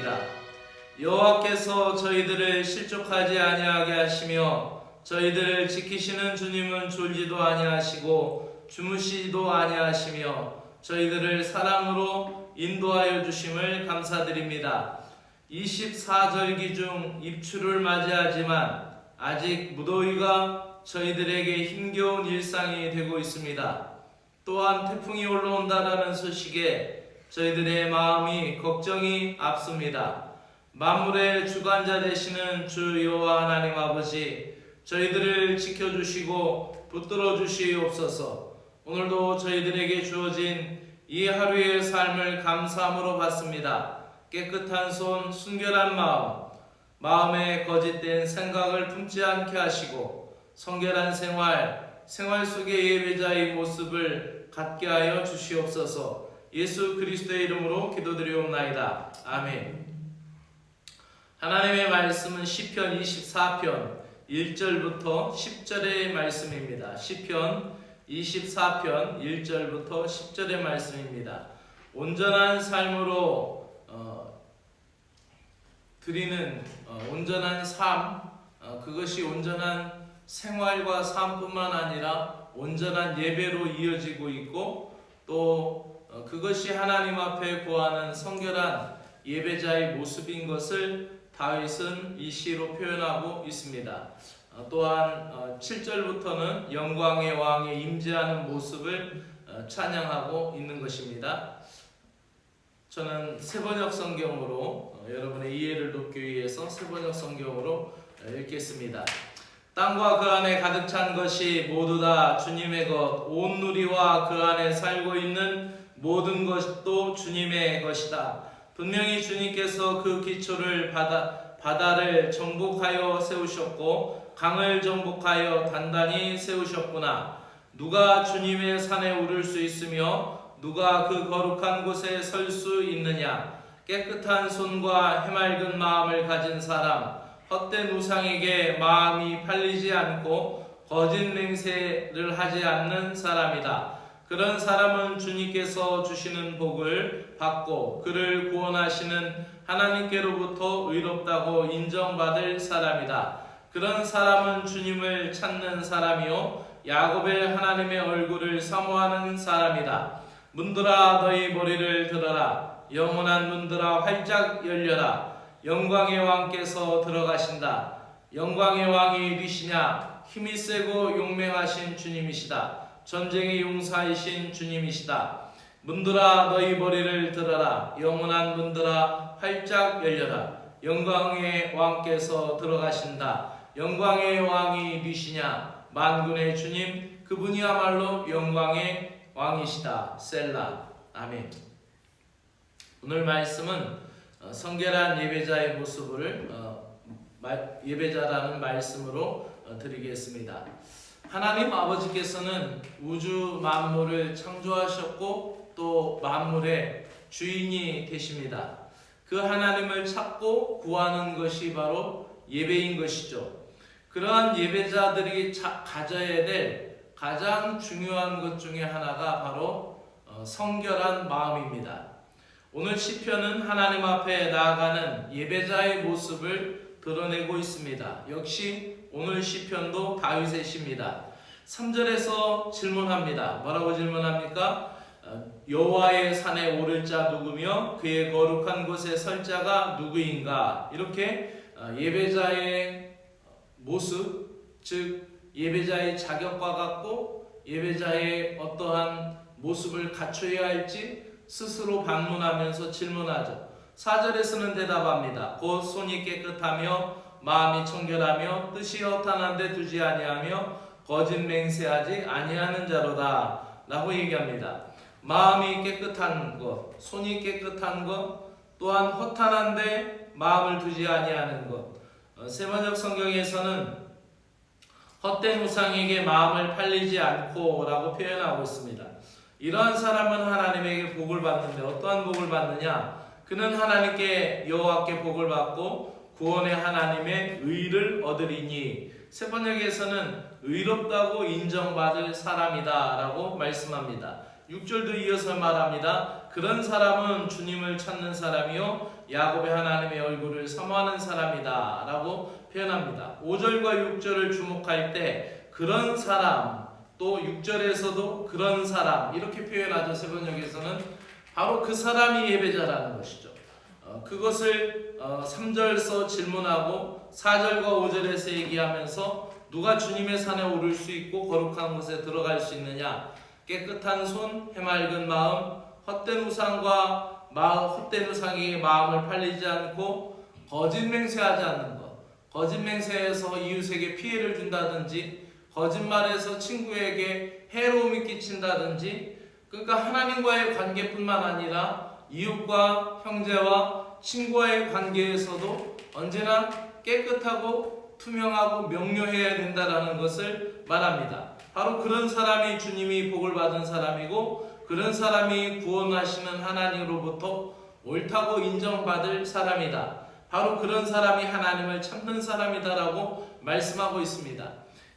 아니하리라. 여호와께서 저희들을 실족하지 아니하게 하시며 저희들을 지키시는 주님은 졸지도 아니하시고 주무시지도 아니하시며 저희들을 사랑으로 인도하여 주심을 감사드립니다. 24절기 중 입추를 맞이하지만 아직 무더위가 저희들에게 힘겨운 일상이 되고 있습니다. 또한 태풍이 올라온다라는 소식에 저희들의 마음이 걱정이 앞섭니다. 만물의 주관자 되시는 주 여호와 하나님 아버지, 저희들을 지켜주시고 붙들어 주시옵소서. 오늘도 저희들에게 주어진 이 하루의 삶을 감사함으로 받습니다. 깨끗한 손, 순결한 마음에 거짓된 생각을 품지 않게 하시고 성결한 생활 속의 예배자의 모습을 갖게 하여 주시옵소서. 예수 그리스도의 이름으로 기도드리옵나이다. 아멘. 하나님의 말씀은 시편 24편 1절부터 10절의 말씀입니다. 시편 24편 1절부터 10절의 말씀입니다. 온전한 삶으로 드리는 온전한 삶, 그것이 온전한 생활과 삶뿐만 아니라 온전한 예배로 이어지고 있고, 또 그것이 하나님 앞에 구하는 성결한 예배자의 모습인 것을 다윗은 이 시로 표현하고 있습니다. 또한 7절부터는 영광의 왕이 임재하는 모습을 찬양하고 있는 것입니다. 저는 세번역 성경으로 여러분의 이해를 돕기 위해서 세번역 성경으로 읽겠습니다. 땅과 그 안에 가득 찬 것이 모두 다 주님의 것, 온 누리와 그 안에 살고 있는 모든 것도 주님의 것이다. 분명히 주님께서 그 기초를 바다를 정복하여 세우셨고 강을 정복하여 단단히 세우셨구나. 누가 주님의 산에 오를 수 있으며 누가 그 거룩한 곳에 설 수 있느냐. 깨끗한 손과 해맑은 마음을 가진 사람, 헛된 우상에게 마음이 팔리지 않고 거짓 맹세를 하지 않는 사람이다. 그런 사람은 주님께서 주시는 복을 받고 그를 구원하시는 하나님께로부터 의롭다고 인정받을 사람이다. 그런 사람은 주님을 찾는 사람이요 야곱의 하나님의 얼굴을 사모하는 사람이다. 문들아 너희 머리를 들어라. 영원한 문들아 활짝 열려라. 영광의 왕께서 들어가신다. 영광의 왕이 누구시냐? 힘이 세고 용맹하신 주님이시다. 전쟁의 용사이신 주님이시다. 문들아 너희 머리를 들어라. 영원한 문들아 활짝 열려라. 영광의 왕께서 들어가신다. 영광의 왕이 누구시냐? 만군의 주님, 그분이야말로 영광의 왕이시다. 셀라. 아멘. 오늘 말씀은 성결한 예배자의 모습을 예배자라는 말씀으로 드리겠습니다. 하나님 아버지께서는 우주 만물을 창조하셨고 또 만물의 주인이 되십니다. 그 하나님을 찾고 구하는 것이 바로 예배인 것이죠. 그러한 예배자들이 가져야 될 가장 중요한 것 중에 하나가 바로 성결한 마음입니다. 오늘 시편은 하나님 앞에 나아가는 예배자의 모습을 드러내고 있습니다. 역시 오늘 시편도 다윗의 시입니다. 3절에서 질문합니다. 뭐라고 질문합니까? 여호와의 산에 오를 자 누구며 그의 거룩한 곳에 설 자가 누구인가? 이렇게 예배자의 모습, 즉 예배자의 자격과 같고 예배자의 어떠한 모습을 갖춰야 할지 스스로 반문하면서 질문하죠. 4절에서는 대답합니다. 곧 손이 깨끗하며 마음이 청결하며 뜻이 허탄한 데 두지 아니하며 거짓 맹세하지 아니하는 자로다 라고 얘기합니다. 마음이 깨끗한 것, 손이 깨끗한 것, 또한 허탄한 데 마음을 두지 아니하는 것. 세번역 성경에서는 헛된 우상에게 마음을 팔리지 않고 라고 표현하고 있습니다. 이러한 사람은 하나님에게 복을 받는데 어떠한 복을 받느냐? 그는 하나님께 여호와께 복을 받고 구원의 하나님의 의를 얻으리니. 세번역에서는 의롭다고 인정받을 사람이다 라고 말씀합니다. 6절도 이어서 말합니다. 그런 사람은 주님을 찾는 사람이요 야곱의 하나님의 얼굴을 사모하는 사람이다 라고 표현합니다. 5절과 6절을 주목할 때 그런 사람, 또 6절에서도 그런 사람 이렇게 표현하죠. 세번역에서는 바로 그 사람이 예배자라는 것이죠. 그것을 3절서 질문하고 4절과 5절에서 얘기하면서 누가 주님의 산에 오를 수 있고 거룩한 곳에 들어갈 수 있느냐, 깨끗한 손, 해맑은 마음, 헛된 우상과 헛된 우상에게 마음을 팔리지 않고 거짓 맹세하지 않는 것, 거짓 맹세해서 이웃에게 피해를 준다든지 거짓말해서 친구에게 해로움이 끼친다든지, 그러니까 하나님과의 관계뿐만 아니라 이웃과 형제와 친구와의 관계에서도 언제나 깨끗하고 투명하고 명료해야 된다는 것을 말합니다. 바로 그런 사람이 주님이 복을 받은 사람이고 그런 사람이 구원하시는 하나님으로부터 옳다고 인정받을 사람이다. 바로 그런 사람이 하나님을 찾는 사람이다라고 말씀하고 있습니다.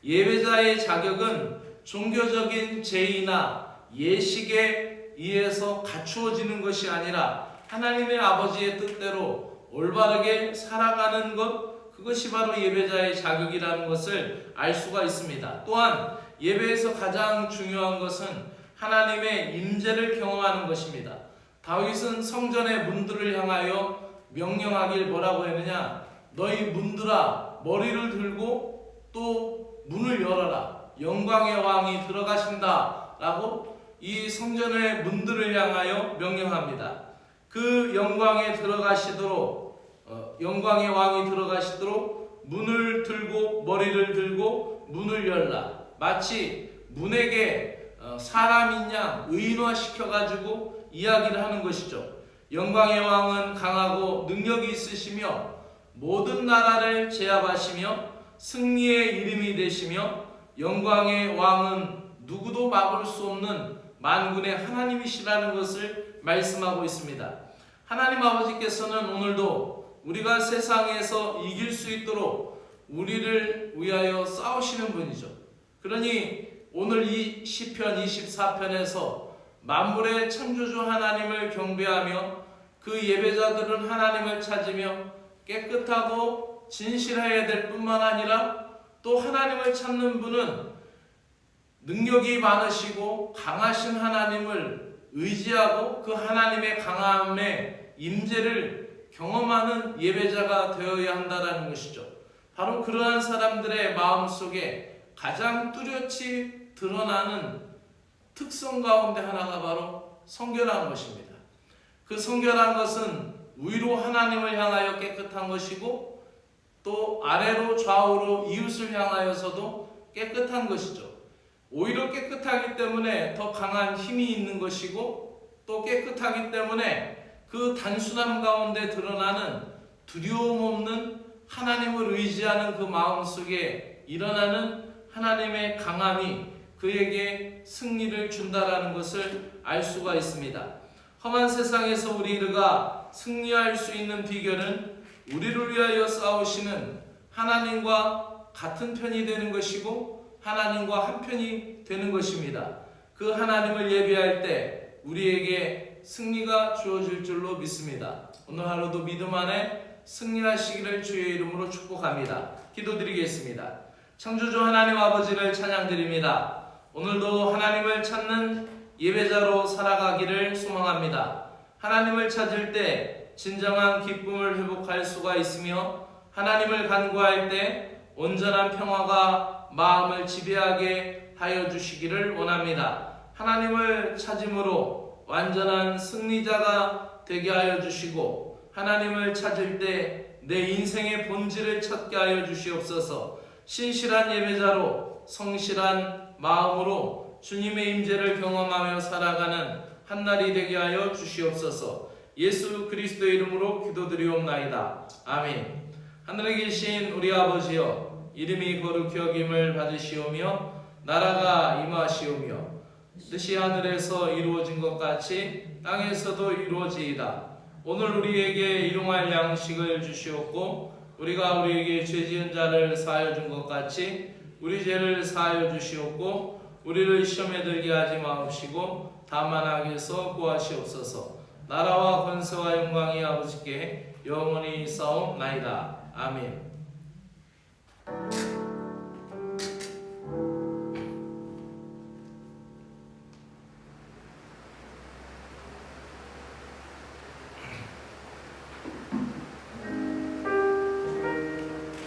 예배자의 자격은 종교적인 제의나 예식에 의해서 갖추어지는 것이 아니라 하나님의 아버지의 뜻대로 올바르게 살아가는 것, 그것이 바로 예배자의 자격이라는 것을 알 수가 있습니다. 또한 예배에서 가장 중요한 것은 하나님의 임재를 경험하는 것입니다. 다윗은 성전의 문들을 향하여 명령하길 뭐라고 했느냐, 너희 문들아 머리를 들고 또 문을 열어라, 영광의 왕이 들어가신다 라고 이 성전의 문들을 향하여 명령합니다. 그 영광에 들어가시도록, 영광의 왕이 들어가시도록 문을 들고 머리를 들고 문을 열라. 마치 문에게 사람인 양 의인화시켜가지고 이야기를 하는 것이죠. 영광의 왕은 강하고 능력이 있으시며 모든 나라를 제압하시며 승리의 이름이 되시며 영광의 왕은 누구도 막을 수 없는 만군의 하나님이시라는 것을 말씀하고 있습니다. 하나님 아버지께서는 오늘도 우리가 세상에서 이길 수 있도록 우리를 위하여 싸우시는 분이죠. 그러니 오늘 이 시편 24편에서 만물의 창조주 하나님을 경배하며 그 예배자들은 하나님을 찾으며 깨끗하고 진실해야 될 뿐만 아니라 또 하나님을 찾는 분은 능력이 많으시고 강하신 하나님을 의지하고 그 하나님의 강함의 임재를 경험하는 예배자가 되어야 한다는 것이죠. 바로 그러한 사람들의 마음속에 가장 뚜렷이 드러나는 특성 가운데 하나가 바로 성결한 것입니다. 그 성결한 것은 위로 하나님을 향하여 깨끗한 것이고 또 아래로 좌우로 이웃을 향하여서도 깨끗한 것이죠. 오히려 깨끗하기 때문에 더 강한 힘이 있는 것이고 또 깨끗하기 때문에 그 단순함 가운데 드러나는 두려움 없는 하나님을 의지하는 그 마음속에 일어나는 하나님의 강함이 그에게 승리를 준다라는 것을 알 수가 있습니다. 험한 세상에서 우리가 승리할 수 있는 비결은 우리를 위하여 싸우시는 하나님과 같은 편이 되는 것이고 하나님과 한 편이 되는 것입니다. 그 하나님을 예배할 때 우리에게 승리가 주어질 줄로 믿습니다. 오늘 하루도 믿음 안에 승리하시기를 주의 이름으로 축복합니다. 기도드리겠습니다. 창조주 하나님 아버지를 찬양드립니다. 오늘도 하나님을 찾는 예배자로 살아가기를 소망합니다. 하나님을 찾을 때 진정한 기쁨을 회복할 수가 있으며 하나님을 간구할 때 온전한 평화가 마음을 지배하게 하여 주시기를 원합니다. 하나님을 찾음으로 완전한 승리자가 되게 하여 주시고 하나님을 찾을 때 내 인생의 본질을 찾게 하여 주시옵소서. 신실한 예배자로 성실한 마음으로 주님의 임재를 경험하며 살아가는 한날이 되게 하여 주시옵소서. 예수 그리스도의 이름으로 기도드리옵나이다. 아멘. 하늘에 계신 우리 아버지여, 이름이 거룩히 여김을 받으시오며 나라가 임하시오며 뜻이 하늘에서 이루어진 것 같이 땅에서도 이루어지이다. 오늘 우리에게 일용할 양식을 주시옵고 우리가 우리에게 죄지은 자를 사하여 준 것 같이 우리 죄를 사하여 주시옵고 우리를 시험에 들게 하지 마옵시고 다만 악에서 구하시옵소서. 나라와 권세와 영광이 아버지께 영원히 있사옵나이다. 아멘.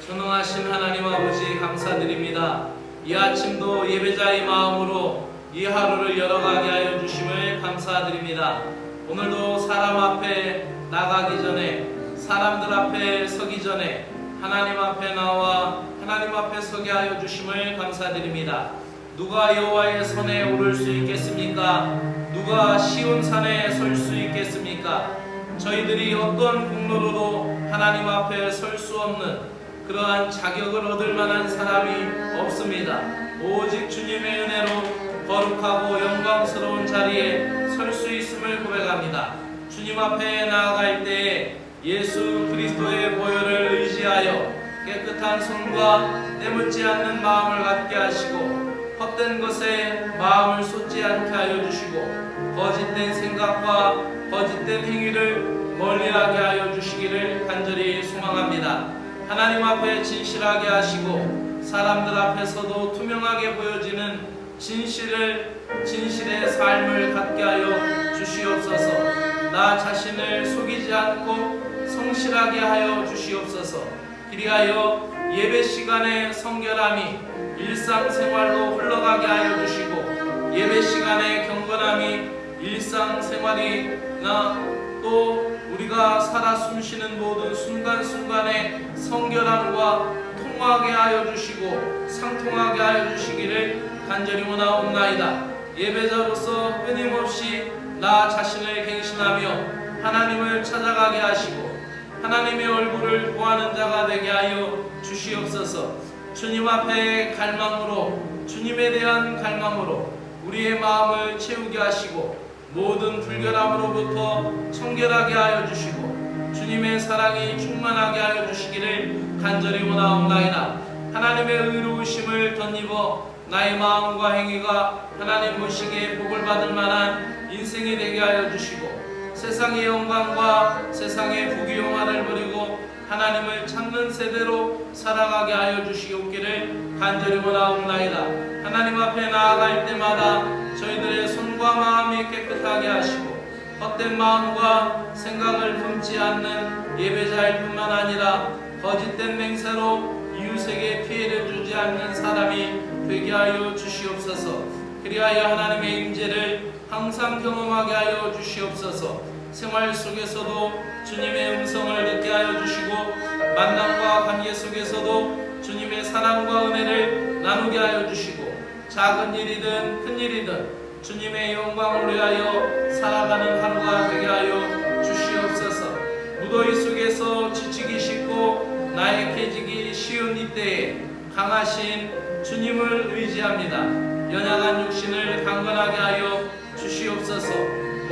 전능하신 하나님 아버지 감사드립니다. 이 아침도 예배자의 마음으로 이 하루를 열어가게 하여 주심을 감사드립니다. 오늘도 사람 앞에 나가기 전에, 사람들 앞에 서기 전에 하나님 앞에 나와 하나님 앞에 서게 하여 주심을 감사드립니다. 누가 여호와의 선에 오를 수 있겠습니까? 누가 시온산에 설 수 있겠습니까? 저희들이 어떤 공로로도 하나님 앞에 설 수 없는 그러한 자격을 얻을 만한 사람이 없습니다. 오직 주님의 은혜로 거룩하고 영광스러운 자리에 설 수 있음을 고백합니다. 주님 앞에 나아갈 때에 예수 그리스도의 보혈을 의지하여 깨끗한 손과 때묻지 않는 마음을 갖게 하시고 헛된 것에 마음을 쏟지 않게 하여 주시고 거짓된 생각과 거짓된 행위를 멀리하게 하여 주시기를 간절히 소망합니다. 하나님 앞에 진실하게 하시고 사람들 앞에서도 투명하게 보여지는 진실의 삶을 갖게 하여 주시옵소서. 나 자신을 속이지 않고 성실하게 하여 주시옵소서. 그리하여 예배 시간의 성결함이 일상생활로 흘러가게 하여 주시고 예배 시간의 경건함이 일상생활이나 또 우리가 살아 숨쉬는 모든 순간순간의 성결함과 통하게 하여 주시고 상통하게 하여 주시기를 간절히 원하옵나이다. 예배자로서 끊임없이 나 자신을 갱신하며 하나님을 찾아가게 하시고 하나님의 얼굴을 구하는 자가 되게 하여 주시옵소서. 주님 앞에 갈망으로, 주님에 대한 갈망으로 우리의 마음을 채우게 하시고 모든 불결함으로부터 청결하게 하여 주시고 주님의 사랑이 충만하게 하여 주시기를 간절히 원하옵나이다. 하나님의 의로우심을 덧입어 나의 마음과 행위가 하나님 보시기에 복을 받을 만한 인생이 되게 하여 주시고 세상의 영광과 세상의 부귀영화를 버리고 하나님을 찾는 세대로 살아가게 하여 주시옵기를 간절히 원하옵나이다. 하나님 앞에 나아갈 때마다 저희들의 손과 마음이 깨끗하게 하시고 헛된 마음과 생각을 품지 않는 예배자일 뿐만 아니라 거짓된 맹세로 이웃에게 피해를 주지 않는 사람이 되게 하여 주시옵소서. 그리하여 하나님의 임재를 항상 경험하게 하여 주시옵소서. 생활 속에서도 주님의 음성을 듣게 하여 주시고 만남과 관계 속에서도 주님의 사랑과 은혜를 나누게 하여 주시고 작은 일이든 큰 일이든 주님의 영광을 위하여 살아가는 하루가 되게 하여 주시옵소서. 무더위 속에서 지치기 쉽고 나약해지기 쉬운 이때에 강하신 주님을 의지합니다. 연약한 육신을 강건하게 하여 주시옵소서.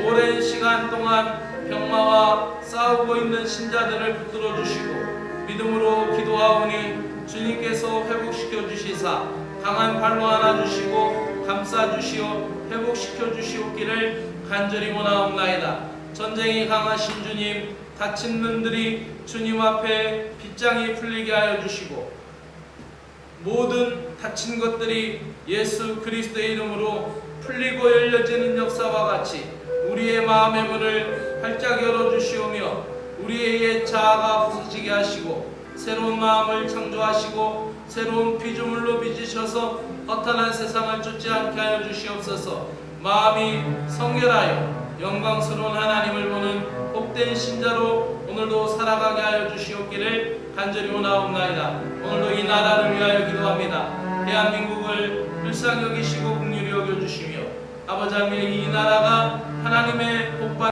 오랜 시간 동안 병마와 싸우고 있는 신자들을 붙들어 주시고 믿음으로 기도하오니 주님께서 회복시켜 주시사 강한 발로 안아 주시고 감싸 주시오 회복시켜 주시옵기를 간절히 원하옵나이다. 전쟁이 강하신 주님, 다친 눈들이 주님 앞에 빗장이 풀리게 하여 주시고 모든 다친 것들이 예수 그리스도의 이름으로 풀리고 열려지는 역사와 같이 우리의 마음의 문을 활짝 열어주시오며 우리의 옛 자아가 부서지게 하시고 새로운 마음을 창조하시고 새로운 피조물로 빚으셔서 허탄한 세상을 쫓지 않게 하여 주시옵소서. 마음이 성결하여 영광스러운 하나님을 보는 복된 신자로 오늘도 살아가게 하여 주시옵기를 간절히 원하옵나이다. 오늘도 이 나라를 위하여 기도합니다. 대한민국을 불쌍히 여기시고 긍휼히 여겨주시며 아버지 하나님 이 나라가 하나님의 복받